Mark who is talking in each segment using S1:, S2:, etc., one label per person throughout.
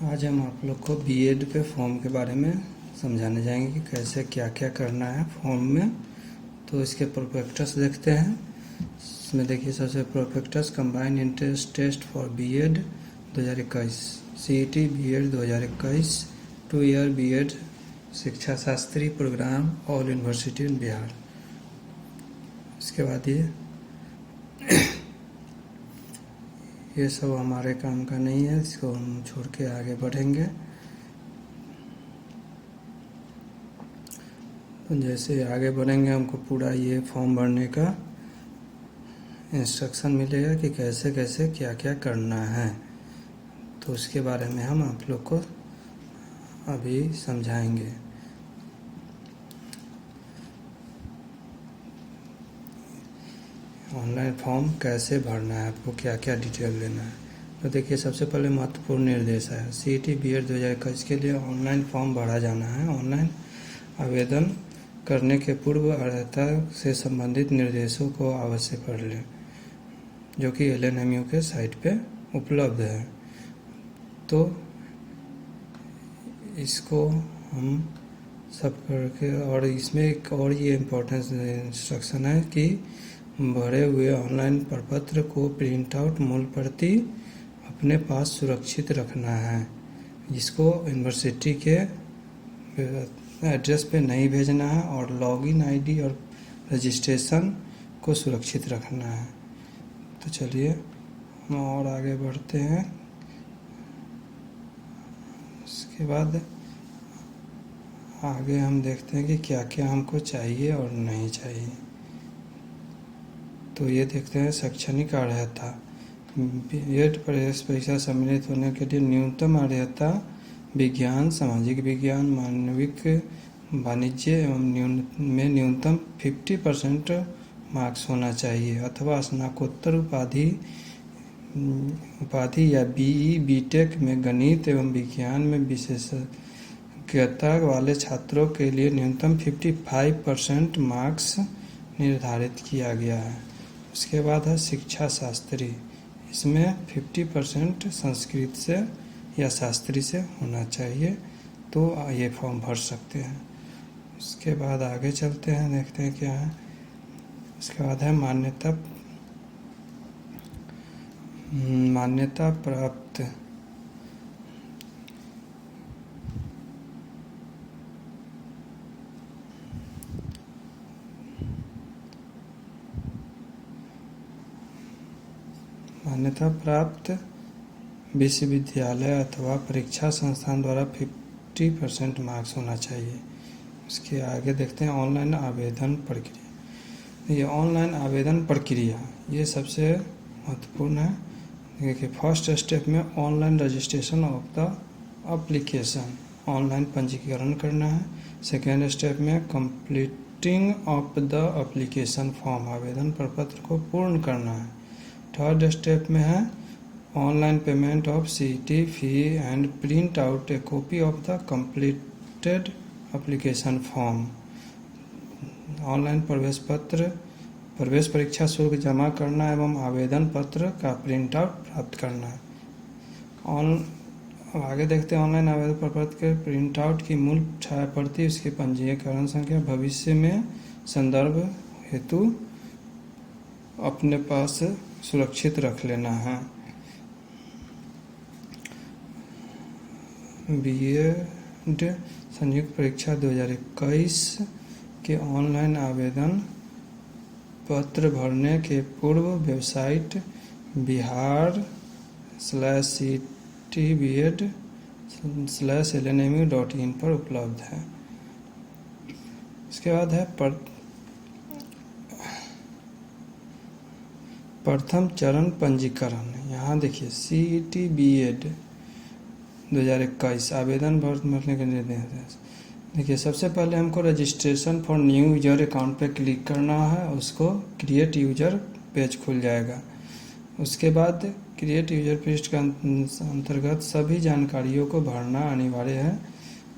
S1: आज हम आप लोग को बीएड के फॉर्म के बारे में समझाने जाएंगे कि कैसे क्या क्या करना है फॉर्म में। तो इसके प्रोस्पेक्टस देखते हैं। इसमें देखिए सबसे prospectus combined entrance test for BEd 2021 CET BEd 2021 2 year BEd Shiksha Shastri programme all university in Bihar. इसके बाद ये सब हमारे काम का नहीं है, इसको हम छोड़ के आगे बढ़ेंगे। तो जैसे आगे बढ़ेंगे हमको पूरा ये फॉर्म भरने का इंस्ट्रक्शन मिलेगा कि कैसे कैसे क्या क्या करना है। तो उसके बारे में हम आप लोग को अभी समझाएंगे। ऑनलाइन फॉर्म कैसे भरना है, आपको क्या क्या डिटेल लेना है। तो देखिए सबसे पहले महत्वपूर्ण निर्देश है सीईटी बीएड 2021 के लिए ऑनलाइन फॉर्म भरा जाना है। ऑनलाइन आवेदन करने के पूर्व अर्हता से संबंधित निर्देशों को अवश्य पढ़ लें, जो कि LNMU के साइट पे उपलब्ध है। तो इसको हम सब करके, और इसमें एक और ये इम्पोर्टेंस इंस्ट्रक्शन है कि भरे हुए ऑनलाइन प्रपत्र को प्रिंट आउट मूल प्रति अपने पास सुरक्षित रखना है, जिसको यूनिवर्सिटी के एड्रेस पे नहीं भेजना है, और लॉगिन आईडी और रजिस्ट्रेशन को सुरक्षित रखना है। तो चलिए हम और आगे बढ़ते हैं। उसके बाद आगे हम देखते हैं कि क्या क्या हमको चाहिए और नहीं चाहिए। तो ये देखते हैं शैक्षणिक अर्हता। बीएड प्रवेश परीक्षा सम्मिलित होने के लिए न्यूनतम अर्हता विज्ञान, सामाजिक विज्ञान, मानविक, वाणिज्य एवं में न्यूनतम 50% मार्क्स होना चाहिए, अथवा स्नातकोत्तर उपाधि या BE BTech में गणित एवं विज्ञान में विशेषज्ञता वाले छात्रों के लिए न्यूनतम 55% मार्क्स निर्धारित किया गया है। उसके बाद है शिक्षा शास्त्री, इसमें 50% संस्कृत से या शास्त्री से होना चाहिए। तो ये फॉर्म भर सकते हैं। उसके बाद आगे चलते हैं, देखते हैं क्या है। उसके बाद है मान्यता प्राप्त। मान्यता प्राप्त विश्वविद्यालय अथवा परीक्षा संस्थान द्वारा 50% मार्क्स होना चाहिए। उसके आगे देखते हैं ऑनलाइन आवेदन प्रक्रिया। ये ऑनलाइन आवेदन प्रक्रिया ये सबसे महत्वपूर्ण है। देखिए फर्स्ट स्टेप में online registration of the application, online पंजीकरण करना है। सेकेंड स्टेप में completing of the application form, आवेदन प्रपत्र को पूर्ण करना है। थर्ड स्टेप में है online payment of CET fee and print out A copy of the completed application form. Online प्रवेश परीक्षा शुल्क जमा करना एवं आवेदन पत्र का प्रिंट आउट प्राप्त करना है। आगे देखते हैं ऑनलाइन आवेदन पत्र के प्रिंट आउट की मूल छाया प्रति, उसकी पंजीकरण संख्या भविष्य में संदर्भ हेतु अपने पास सुरक्षित रख लेना है। बीएड संयुक्त परीक्षा 2021 के ऑनलाइन आवेदन पत्र भरने के पूर्व वेबसाइट bihar/ctbed/lnmu.in पर उपलब्ध है। इसके बाद है प्रथम चरण पंजीकरण। यहाँ देखिए सीईटी बीएड 2021 आवेदन भरने के निर्देश। देखिए सबसे पहले हमको registration for new user account पे क्लिक करना है, उसको क्रिएट यूजर पेज खुल जाएगा। उसके बाद क्रिएट यूजर पेज के अंतर्गत सभी जानकारियों को भरना अनिवार्य है,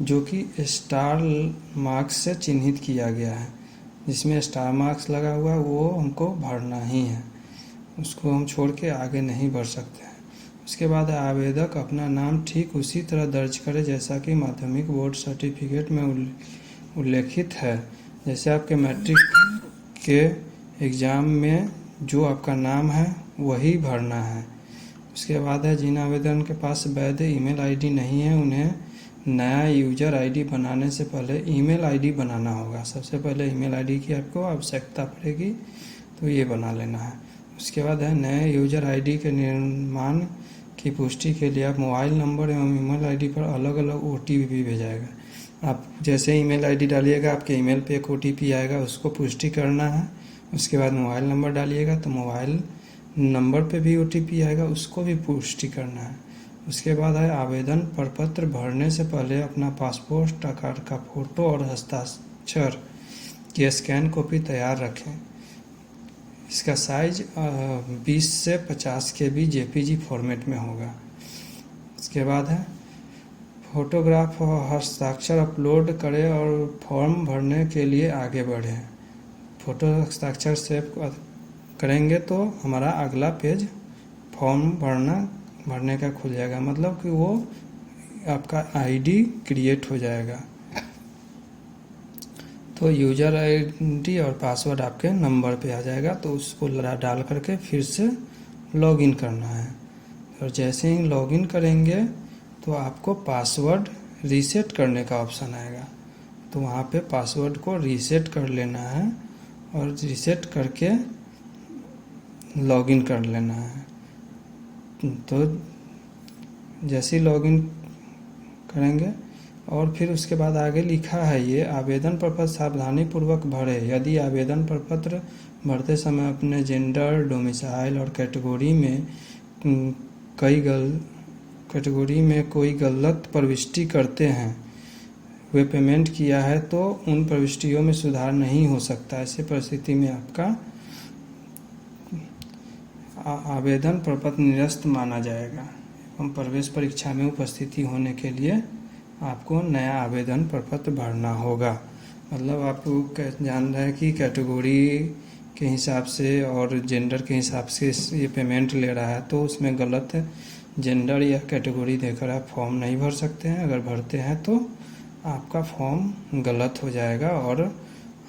S1: जो कि स्टार मार्क्स से चिन्हित किया गया है। जिसमें स्टार मार्क्स लगा हुआ है वो हमको भरना ही है, उसको हम छोड़ के आगे नहीं बढ़ सकते हैं। उसके बाद आवेदक अपना नाम ठीक उसी तरह दर्ज करे जैसा कि माध्यमिक बोर्ड सर्टिफिकेट में उल्लेखित है। जैसे आपके मैट्रिक के एग्ज़ाम में जो आपका नाम है वही भरना है। उसके बाद है जिन आवेदन के पास वैध ईमेल आईडी नहीं है उन्हें नया यूजर आईडी बनाने से पहले ईमेल आईडी बनाना होगा। सबसे पहले ईमेल आईडी की आपको आवश्यकता पड़ेगी, तो ये बना लेना है। उसके बाद है नए यूजर आईडी के निर्माण की पुष्टि के लिए आप मोबाइल नंबर एवं ईमेल आईडी पर अलग अलग ओटीपी भेजाएगा। आप जैसे ईमेल आईडी डालिएगा आपके ईमेल पे एक ओटीपी आएगा, उसको पुष्टि करना है। उसके बाद मोबाइल नंबर डालिएगा तो मोबाइल नंबर पे भी ओटीपी आएगा, उसको भी पुष्टि करना है। उसके बाद है आवेदन प्रपत्र भरने से पहले अपना पासपोर्ट आकार का फ़ोटो और हस्ताक्षर की स्कैन कॉपी तैयार रखें। इसका साइज 20 से 50 KB जेपीजी फॉर्मेट में होगा। उसके बाद है फोटोग्राफ और हस्ताक्षर अपलोड करें और फॉर्म भरने के लिए आगे बढ़ें। फ़ोटो हस्ताक्षर सेव करेंगे तो हमारा अगला पेज फॉर्म भरने का खुल जाएगा, मतलब कि वो आपका आईडी क्रिएट हो जाएगा। तो यूजर आईडी और पासवर्ड आपके नंबर पे आ जाएगा, तो उसको डाल करके फिर से लॉगिन करना है। और जैसे ही लॉगिन करेंगे तो आपको पासवर्ड रीसेट करने का ऑप्शन आएगा, तो वहाँ पे पासवर्ड को रीसेट कर लेना है और रीसेट करके लॉगिन कर लेना है। तो जैसे ही लॉगिन करेंगे और फिर उसके बाद आगे लिखा है ये आवेदन प्रपत्र सावधानीपूर्वक भरें। यदि आवेदन प्रपत्र भरते समय अपने जेंडर, डोमिसाइल और कैटेगरी में कोई गलत प्रविष्टि करते हैं, वे पेमेंट किया है तो उन प्रविष्टियों में सुधार नहीं हो सकता। ऐसी परिस्थिति में आपका आवेदन प्रपत्र निरस्त माना जाएगा एवं प्रवेश परीक्षा में उपस्थिति होने के लिए आपको नया आवेदन प्रपत्र भरना होगा। मतलब आप जान रहे हैं कि कैटेगरी के हिसाब से और जेंडर के हिसाब से ये पेमेंट ले रहा है, तो उसमें गलत जेंडर या कैटेगरी देकर आप फॉर्म नहीं भर सकते हैं। अगर भरते हैं तो आपका फॉर्म गलत हो जाएगा और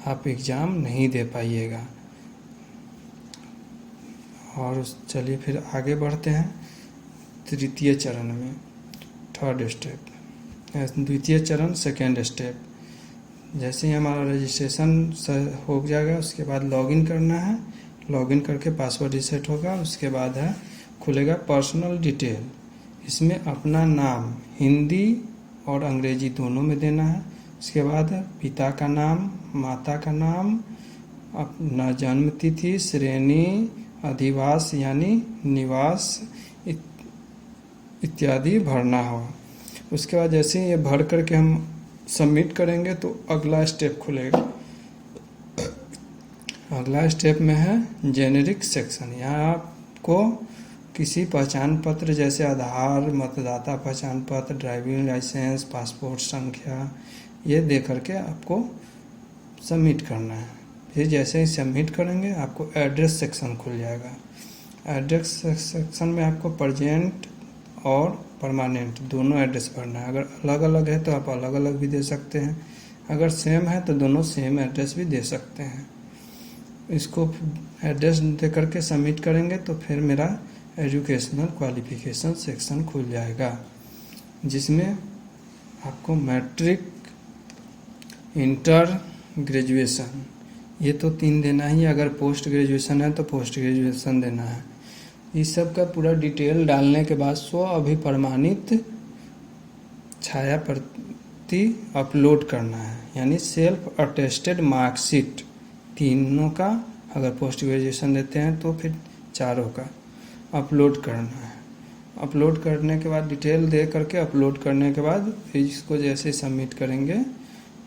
S1: आप एग्ज़ाम नहीं दे पाइएगा। और चलिए फिर आगे बढ़ते हैं तृतीय चरण में, थर्ड स्टेप, द्वितीय चरण सेकेंड स्टेप। जैसे ही हमारा रजिस्ट्रेशन हो जाएगा उसके बाद लॉगिन करना है। लॉगिन करके पासवर्ड रीसेट होगा। उसके बाद है खुलेगा पर्सनल डिटेल। इसमें अपना नाम हिंदी और अंग्रेजी दोनों में देना है। उसके बाद पिता का नाम, माता का नाम, अपना जन्म तिथि, श्रेणी, अधिवास यानी निवास इत्यादि भरना होगा। उसके बाद जैसे ही ये भर करके हम सबमिट करेंगे तो अगला स्टेप खुलेगा। अगला स्टेप में है जेनेरिक सेक्शन। यहाँ आपको किसी पहचान पत्र जैसे आधार, मतदाता पहचान पत्र, ड्राइविंग लाइसेंस, पासपोर्ट संख्या ये दे करके आपको सबमिट करना है। फिर जैसे ही सबमिट करेंगे आपको एड्रेस सेक्शन खुल जाएगा। एड्रेस सेक्शन में आपको प्रेजेंट और परमानेंट दोनों एड्रेस भरना है। अगर अलग अलग है तो आप अलग अलग भी दे सकते हैं, अगर सेम है तो दोनों सेम एड्रेस भी दे सकते हैं। इसको एड्रेस दे करके सबमिट करेंगे तो फिर मेरा एजुकेशनल क्वालिफिकेशन सेक्शन खुल जाएगा, जिसमें आपको मैट्रिक, इंटर, ग्रेजुएशन ये तो 3 देना ही। अगर पोस्ट ग्रेजुएशन है तो पोस्ट ग्रेजुएशन देना है। इस सब का पूरा डिटेल डालने के बाद अभिप्रमाणित छाया प्रति अपलोड करना है, यानी सेल्फ अटेस्टेड मार्कशीट तीनों का। अगर पोस्ट ग्रेजुएशन देते हैं तो फिर चारों का अपलोड करना है। अपलोड करने के बाद डिटेल दे करके अपलोड करने के बाद फिर इसको जैसे सबमिट करेंगे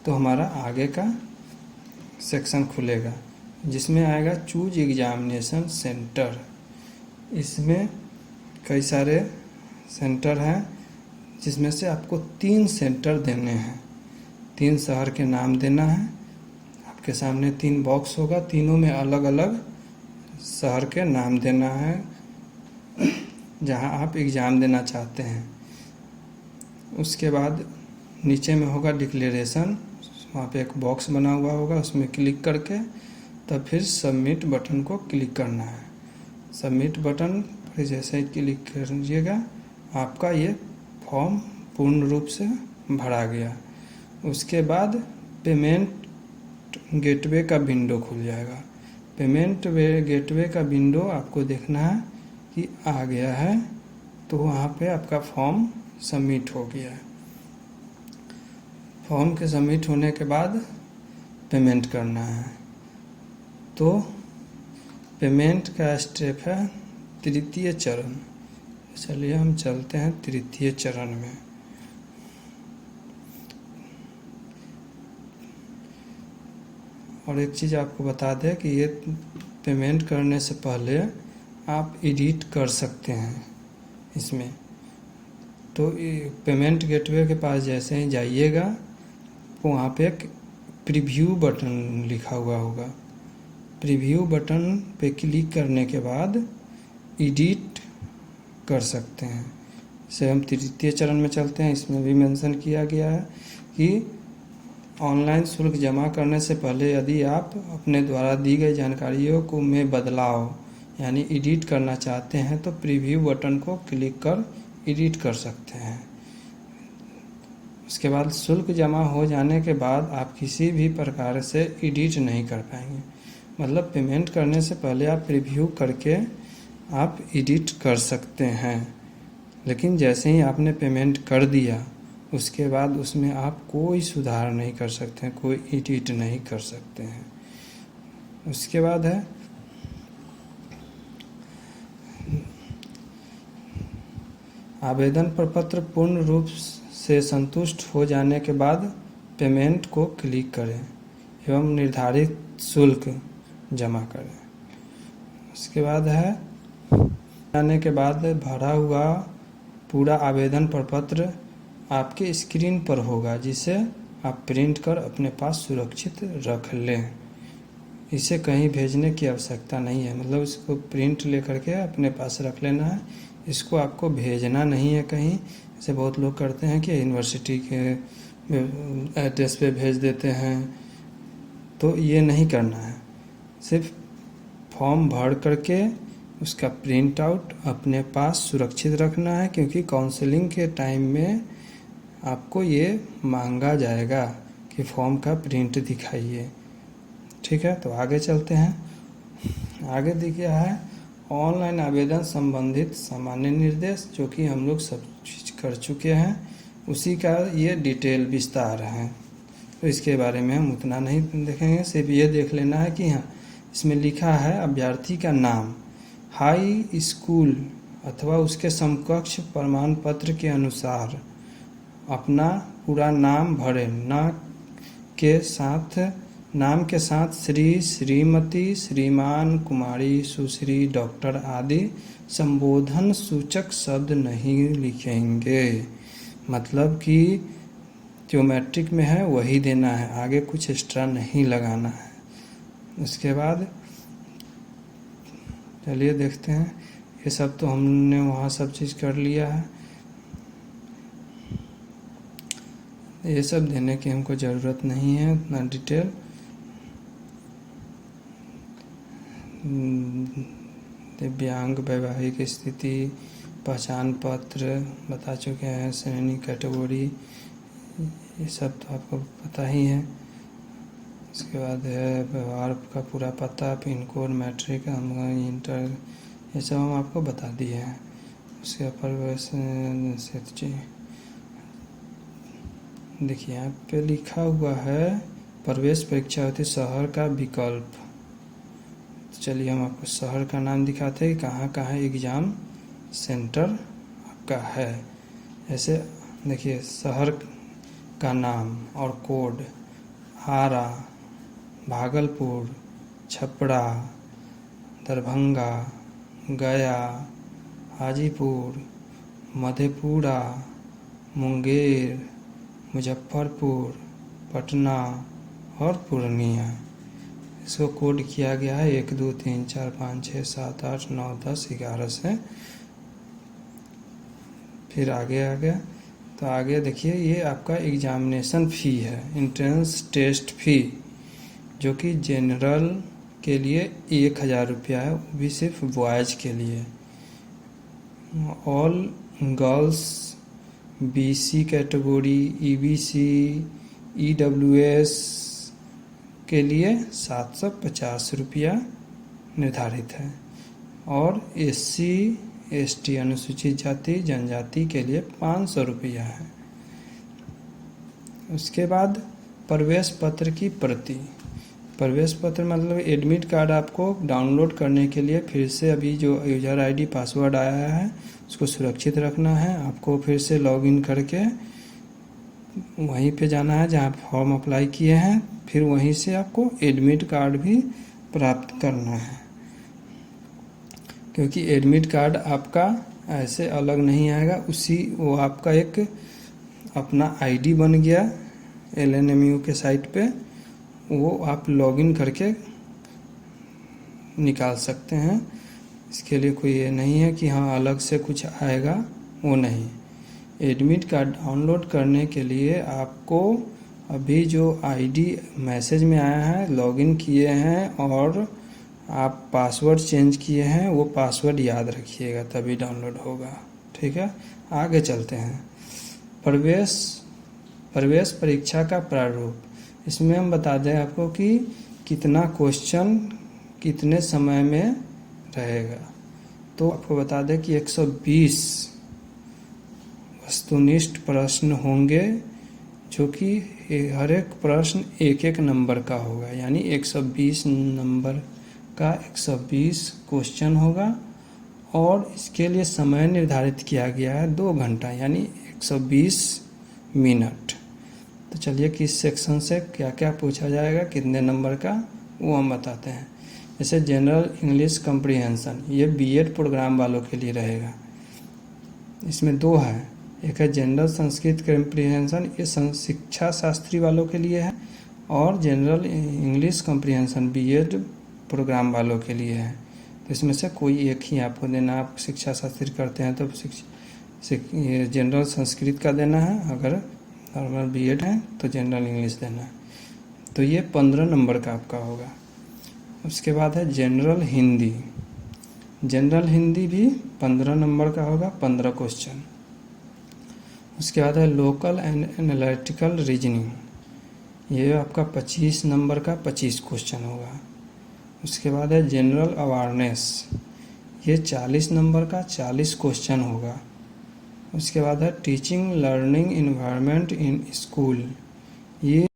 S1: तो हमारा आगे का सेक्शन खुलेगा, जिसमें आएगा चूज एग्जामिनेशन सेंटर। इसमें कई सारे सेंटर हैं, जिसमें से आपको 3 सेंटर देने हैं। 3 शहर के नाम देना है। आपके सामने 3 बॉक्स होगा, तीनों में अलग अलग शहर के नाम देना है। जहां आप एग्ज़ाम देना चाहते हैं। उसके बाद नीचे में होगा डिक्लेरेशन, वहाँ पे एक बॉक्स बना हुआ होगा, उसमें क्लिक करके तब फिर सबमिट बटन को क्लिक करना है। सबमिट बटन पर जैसे ही क्लिक करिएगा आपका ये फॉर्म पूर्ण रूप से भरा गया। उसके बाद पेमेंट गेटवे का विंडो खुल जाएगा। पेमेंट गेटवे का विंडो आपको देखना है कि आ गया है, तो वहाँ पे आपका फॉर्म सबमिट हो गया है। फॉर्म के सबमिट होने के बाद पेमेंट करना है। तो पेमेंट का स्टेप है तृतीय चरण। चलिए हम चलते हैं तृतीय चरण में। और एक चीज़ आपको बता दें कि ये पेमेंट करने से पहले आप एडिट कर सकते हैं इसमें। तो पेमेंट गेटवे के पास जैसे ही जाइएगा तो वहाँ पे एक प्रीव्यू बटन लिखा हुआ होगा। प्रीव्यू बटन पे क्लिक करने के बाद एडिट कर सकते हैं। इसे हम तृतीय चरण में चलते हैं। इसमें भी मेंशन किया गया है कि ऑनलाइन शुल्क जमा करने से पहले यदि आप अपने द्वारा दी गई जानकारियों को में बदलाव यानी एडिट करना चाहते हैं तो प्रीव्यू बटन को क्लिक कर एडिट कर सकते हैं। उसके बाद शुल्क जमा हो जाने के बाद आप किसी भी प्रकार से एडिट नहीं कर पाएंगे। मतलब पेमेंट करने से पहले आप प्रीव्यू करके आप एडिट कर सकते हैं, लेकिन जैसे ही आपने पेमेंट कर दिया उसके बाद उसमें आप कोई सुधार नहीं कर सकते हैं, कोई एडिट नहीं कर सकते हैं। उसके बाद है आवेदन प्रपत्र पूर्ण रूप से संतुष्ट हो जाने के बाद पेमेंट को क्लिक करें एवं निर्धारित शुल्क जमा करें। उसके बाद है जाने के बाद भरा हुआ पूरा आवेदन प्रपत्र आपके स्क्रीन पर होगा, जिसे आप प्रिंट कर अपने पास सुरक्षित रख लें। इसे कहीं भेजने की आवश्यकता नहीं है, मतलब इसको प्रिंट लेकर के अपने पास रख लेना है। इसको आपको भेजना नहीं है कहीं। जैसे बहुत लोग करते हैं कि यूनिवर्सिटी के एड्रेस पे भेज देते हैं, तो ये नहीं करना है। सिर्फ फॉर्म भर करके उसका प्रिंट आउट अपने पास सुरक्षित रखना है, क्योंकि काउंसलिंग के टाइम में आपको ये मांगा जाएगा कि फॉर्म का प्रिंट दिखाइए। ठीक है, तो आगे चलते हैं। आगे देखिए है ऑनलाइन आवेदन संबंधित सामान्य निर्देश, जो कि हम लोग सब चीज़ कर चुके हैं, उसी का ये डिटेल विस्तार है। तो इसके बारे में हम उतना नहीं देखेंगे, सिर्फ ये देख लेना है कि हाँ इसमें लिखा है अभ्यर्थी का नाम हाई स्कूल अथवा उसके समकक्ष प्रमाण पत्र के अनुसार अपना पूरा नाम भरें। नाम के साथ श्री, श्रीमती, श्रीमान, कुमारी, सुश्री, डॉक्टर आदि संबोधन सूचक शब्द नहीं लिखेंगे। मतलब कि जो मैट्रिक में है वही देना है, आगे कुछ एक्स्ट्रा नहीं लगाना है। उसके बाद चलिए देखते हैं। ये सब तो हमने वहाँ सब चीज़ कर लिया है, ये सब देने की हमको ज़रूरत नहीं है उतना डिटेल। दिव्यांग, वैवाहिक स्थिति, पहचान पत्र बता चुके हैं, श्रेणी, कैटेगरी, ये सब तो आपको पता ही है। उसके बाद है व्यवहार का पूरा पता, पिन कोड, मैट्रिक, इंटर, ये सब हम आपको बता दिए हैं। उसके ऊपर देखिए यहाँ पे लिखा हुआ है प्रवेश परीक्षा होती शहर का विकल्प। तो चलिए हम आपको शहर का नाम दिखाते हैं, कहाँ कहाँ एग्ज़ाम सेंटर आपका है। ऐसे देखिए शहर का नाम और कोड आरा, भागलपुर, छपरा, दरभंगा, गया, हाजीपुर, मधेपुरा, मुंगेर, मुजफ्फरपुर, पटना और पूर्णिया। इसको कोड किया गया है 1 2 3 4 5 6 7 8 9 10 11 से फिर आगे आ गया तो आगे देखिए ये आपका एग्जामिनेशन फ़ी है, एंट्रेंस टेस्ट फ़ी, जो कि जनरल के लिए 1000 रुपया है, वो भी सिर्फ बॉयज़ के लिए। All girls BC category, EBC, EWS के लिए 750 रुपया निर्धारित है, और SC ST अनुसूचित जाति जनजाति के लिए 500 रुपया है। उसके बाद प्रवेश पत्र की प्रति, प्रवेश पत्र मतलब एडमिट कार्ड आपको डाउनलोड करने के लिए फिर से अभी जो यूज़र ID पासवर्ड आया है उसको सुरक्षित रखना है। आपको फिर से लॉगिन करके वहीं पे जाना है जहाँ फॉर्म अप्लाई किए हैं, फिर वहीं से आपको एडमिट कार्ड भी प्राप्त करना है, क्योंकि एडमिट कार्ड आपका ऐसे अलग नहीं आएगा, वो आपका एक अपना ID बन गया LNMU के साइट पे, वो आप लॉगिन करके निकाल सकते हैं। इसके लिए कोई ये नहीं है कि हाँ अलग से कुछ आएगा, वो नहीं। एडमिट कार्ड डाउनलोड करने के लिए आपको अभी जो ID मैसेज में आया है, लॉगिन किए हैं और आप पासवर्ड चेंज किए हैं, वो पासवर्ड याद रखिएगा तभी डाउनलोड होगा। ठीक है, आगे चलते हैं। प्रवेश परीक्षा का प्रारूप, इसमें हम बता दें आपको कि कितना क्वेश्चन कितने समय में रहेगा। तो आपको बता दें कि 120 वस्तुनिष्ठ प्रश्न होंगे, जो कि हर एक प्रश्न एक एक नंबर का होगा, यानी 120 नंबर का 120 क्वेश्चन होगा, और इसके लिए समय निर्धारित किया गया है 2 घंटा यानी 120 मिनट। तो चलिए किस सेक्शन से क्या क्या पूछा जाएगा, कितने नंबर का, वो हम बताते हैं। जैसे जनरल इंग्लिश कम्प्रीहेंशन, ये B.Ed प्रोग्राम वालों के लिए रहेगा। इसमें 2 है, एक है जनरल संस्कृत कम्प्रीहेंशन, ये शिक्षा शास्त्री वालों के लिए है, और general English comprehension B.Ed programme वालों के लिए है। तो इसमें से कोई एक ही आपको देना। आप शिक्षा शास्त्री करते हैं तो जनरल संस्कृत का देना है, अगर नॉर्मल B.Ed है तो जनरल इंग्लिश देना है। तो ये 15 नंबर का आपका होगा। उसके बाद है जनरल हिंदी, जनरल हिंदी भी 15 नंबर का होगा, 15 क्वेश्चन। उसके बाद है लोकल एंड एनालिटिकल रीजनिंग, ये आपका 25 नंबर का 25 क्वेश्चन होगा। उसके बाद है जनरल अवेयरनेस, ये 40 नंबर का 40 क्वेश्चन होगा। उसके बाद है teaching learning environment in school, ये